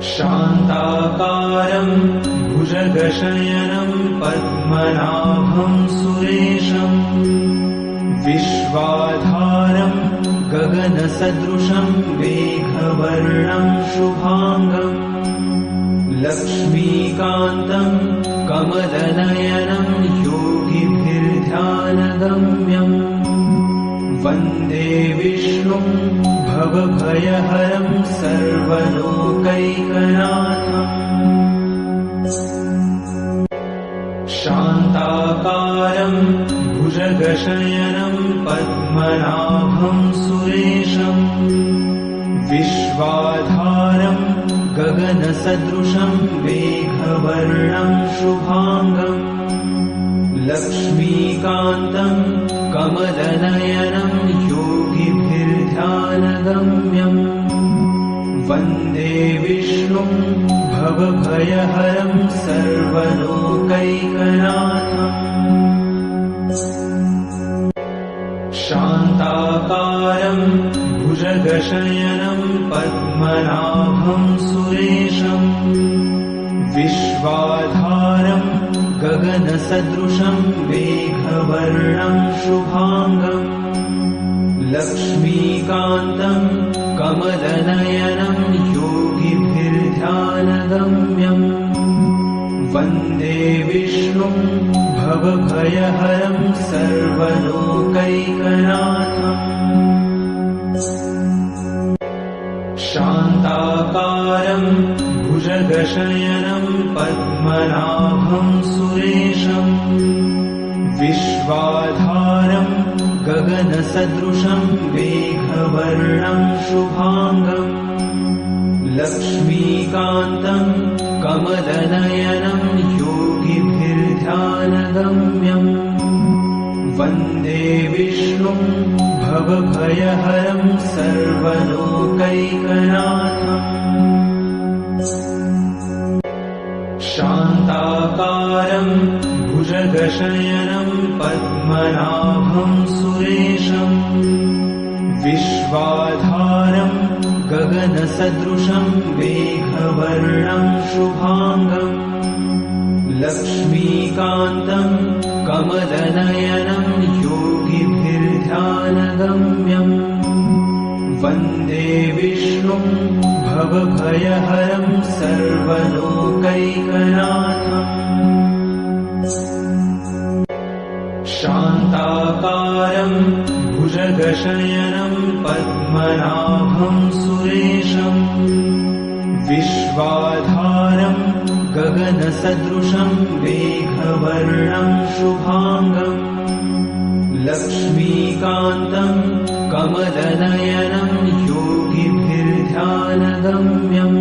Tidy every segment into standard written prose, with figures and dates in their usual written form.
शान्ताकारं भुजगशयनं पद्मनाभं सुरेशं विश्वाधारं गगनसदृशं मेघवर्णं शुभांगम् लक्ष्मीकान्तं कमलनयनं योगिभिर्ध्यानगम्यम् वन्दे विष्णुं भवभयहरं सर्वलोकैकनाथम् शान्ताकारं भुजगशयनं पद्मनाभं सुरेशं विश्वाधारं गगनसदृशं मेघवर्णं शुभांगम् लक्ष्मीकान्तं कमलनयनं योगिभिर्ध्यानगम्यम् वन्दे विष्णुं भवभयहरं सर्वलोकैकनाथम् शान्ताकारं भुजगशयनं पद्मनाभं सुरेशं विश्वाधारं गगनसदृशं मेघवर्णं शुभांगम् लक्ष्मीकान्तं कमलनयनं योगिभिर्ध्यानगम्यम् वन्दे विष्णुं भवभयहरं सर्वलोकैकनाथम् शान्ताकारं भुजगशयनं पद्मनाभं सुरेशं विश्वाधारं गगनसदृशं मेघवर्णं शुभांगम् लक्ष्मीकान्तं कमलनयनं योगिभिर्ध्यानगम्यम् वन्दे विष्णुं भवभयहरं सर्वलोकैकनाथम् शान्ताकारं भुजगशयनं पद्मनाभं सुरेशं विश्वाधारं गगनसदृशं मेघवर्णं शुभांगम् लक्ष्मीकान्तं कमलनयनं योगिभिर्ध्यानगम्यम् वन्दे विष्णुं भवभयहरं सर्वलोकैकनाथम् शान्ताकारं भुजगशयनं पद्मनाभं सुरेशं विश्वाधारं गगनसदृशं मेघवर्णं शुभांगम् लक्ष्मीकान्तं कमलनयनं योगिभिर्ध्यानगम्यम्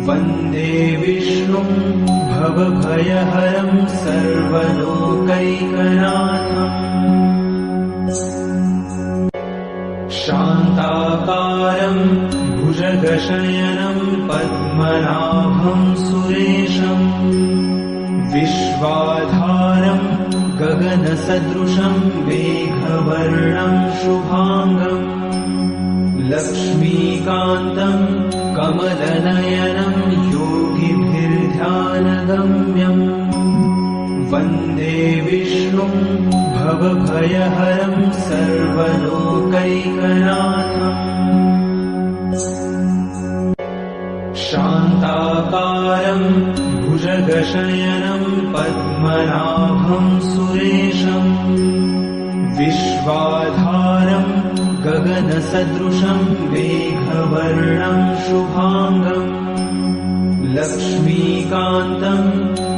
वन्दे विष्णुं भवभयहरं सर्वलोकैकनाथम् शान्ताकारं भुजगशयनं पद्मनाभं सुरेशं विश्वाधारं गगनसदृशं मेघवर्णं शुभांगम् लक्ष्मीकान्तं कमलनयनं योगिभिर्ध्यानगम्यम् वन्दे विष्णुं भवभयहरं सर्वलोकैकनाथम् शान्ताकारं भुजगशयनं पद्मनाभं सुरेशं विश्वाधारं गगनसदृशं मेघवर्णं शुभांगम् लक्ष्मीकान्तं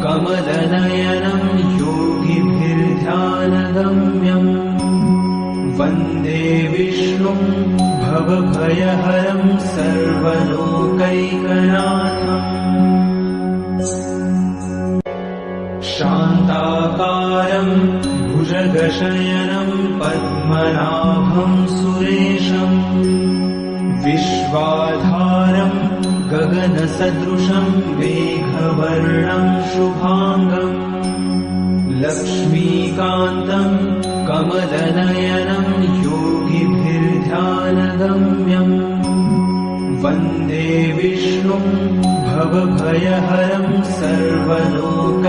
कमलनयनं योगिभिर्ध्यानगम्यम् वन्दे विष्णुं भवभयहरं सर्वलोकैकनाथम् शान्ताकारं भुजगशयनं पद्मनाभं सुरेशं विश्वाधारं गगनसदृशं मेघवर्णं शुभांगम् लक्ष्मीकान्तं कमलनयनं योगिभिर्ध्यानगम्यम् वन्दे विष्णुं भवभयहरं सर्वलोकैकनाथम्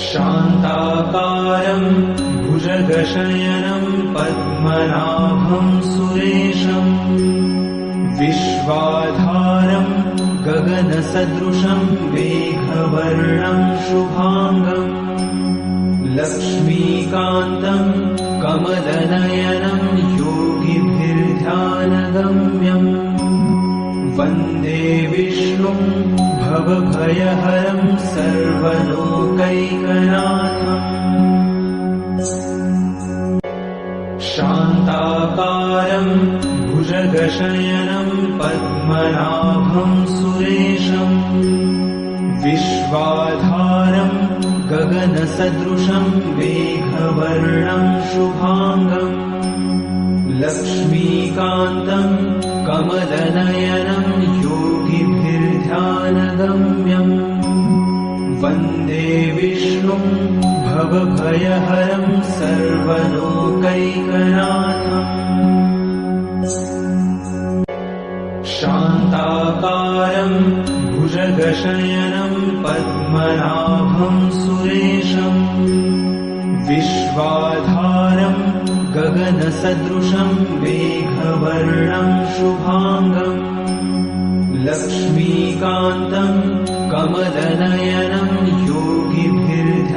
शान्ताकारं भुजगशयनं पद्मनाभं सुरेशम् विश्वाधारं गगनसदृशं मेघवर्णं शुभाङ्गम् लक्ष्मीकान्तं कमलनयनं योगिभिर्ध्यानगम्यम् वन्दे विष्णुं भवभयहरं सर्वलोकैकनाथम् शान्ताकारं भुजगशयनं पद्मनाभं सुरेशम् विश्वाधारं गगनसदृशं मेघवर्णं शुभाङ्गम् लक्ष्मीकान्तं कमलनयनं योगिभिर्ध्यानगम्यम् वन्दे विष्णुं भवभयहरं सर्वलोकैकनाथम् शान्ताकारं भुजगशयनं पद्मनाभं सुरेशम् विश्वाधारं गगनसदृशं मेघवर्णं शुभाङ्गम् लक्ष्मीकान्तं कमलनयनं योगिभिर्ध्यानगम्यम्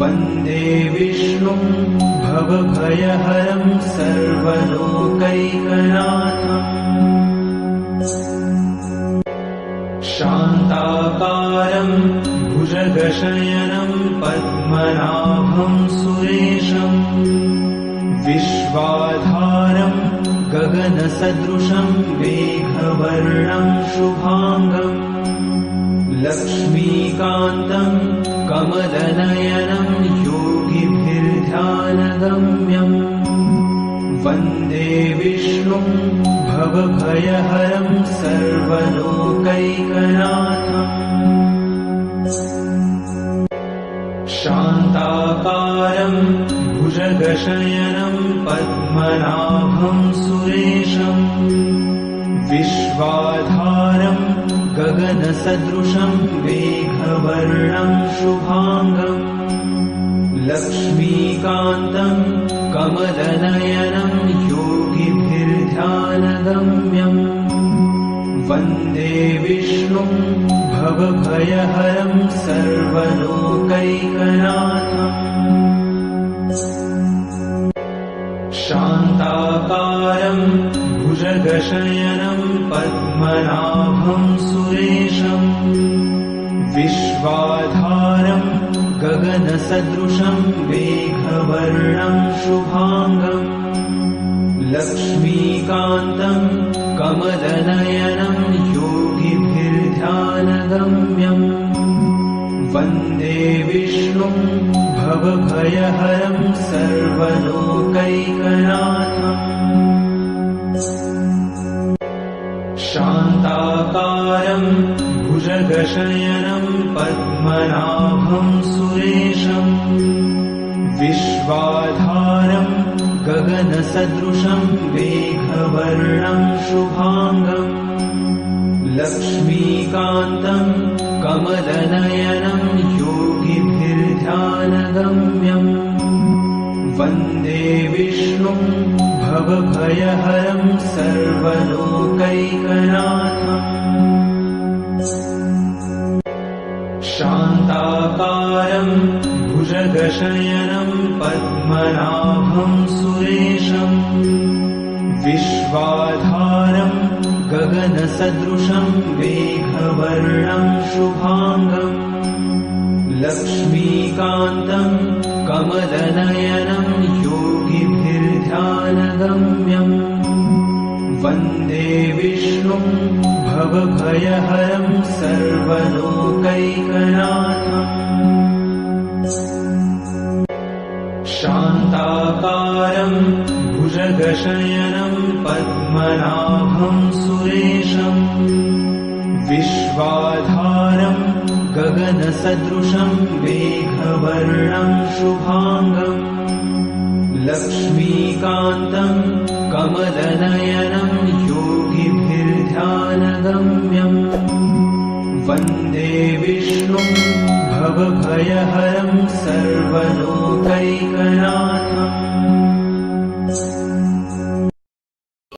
वन्दे विष्णुं भवभयहरं सर्वलोकैकनाथम् शान्ताकारं भुजगशयनं पद्मनाभं सुरेशम् विश्वाधारं गगनसदृशं मेघवर्णं शुभाङ्गम् लक्ष्मीकान्तं कमलनयनं योगिभिर्ध्यानगम्यम् वन्दे विष्णुं भवभयहरं सर्वलोकैकनाथम् शान्ताकारं भुजगशयनं पद्मनाभं सुरेशम् विश्वाधारं गगनसदृशं मेघवर्णं शुभाङ्गम् लक्ष्मीकान्तं कमलनयनं योगिभिर्ध्यानगम्यम् वन्दे विष्णुं भवभयहरं सर्वलोकैकनाथम् शान्ताकारं भुजगशयनं पद्मनाभं सुरेशम् विश्वाधारं गगनसदृशं मेघवर्णं शुभाङ्गम् लक्ष्मीकान्तं कमलनयनं योगिभिर्ध्यानगम्यम् वन्दे विष्णुं भवभयहरं सर्वलोकैकनाथम् शान्ताकारं भुजगशयनं पद्मनाभं सुरेशम् विश्वाधारं गगनसदृशं मेघवर्णं शुभाङ्गम् लक्ष्मीकान्तं कमलनयनं योगिभिर्ध्यानगम्यम् वन्दे विष्णुं भवभयहरं सर्वलोकैकनाथम् शान्ताकारं भुजगशयनं पद्मनाभं सुरेशम् विश्वाधारं गगनसदृशं मेघवर्णं शुभाङ्गम् लक्ष्मीकान्तं कमलनयनं योगिभिर्ध्यानगम्यम् वन्दे विष्णुं भवभयहरं सर्वलोकैकनाथम् शान्ताकारं भुजगशयनं पद्मनाभं सुरेशम् विश्वाधारं गगनसदृशं मेघवर्णं शुभाङ्गम् लक्ष्मीकान्तं कमलनयनं योगिभिर्ध्यानगम्यम् वन्दे विष्णुं भवभयहरं सर्वलोकैकनाथम्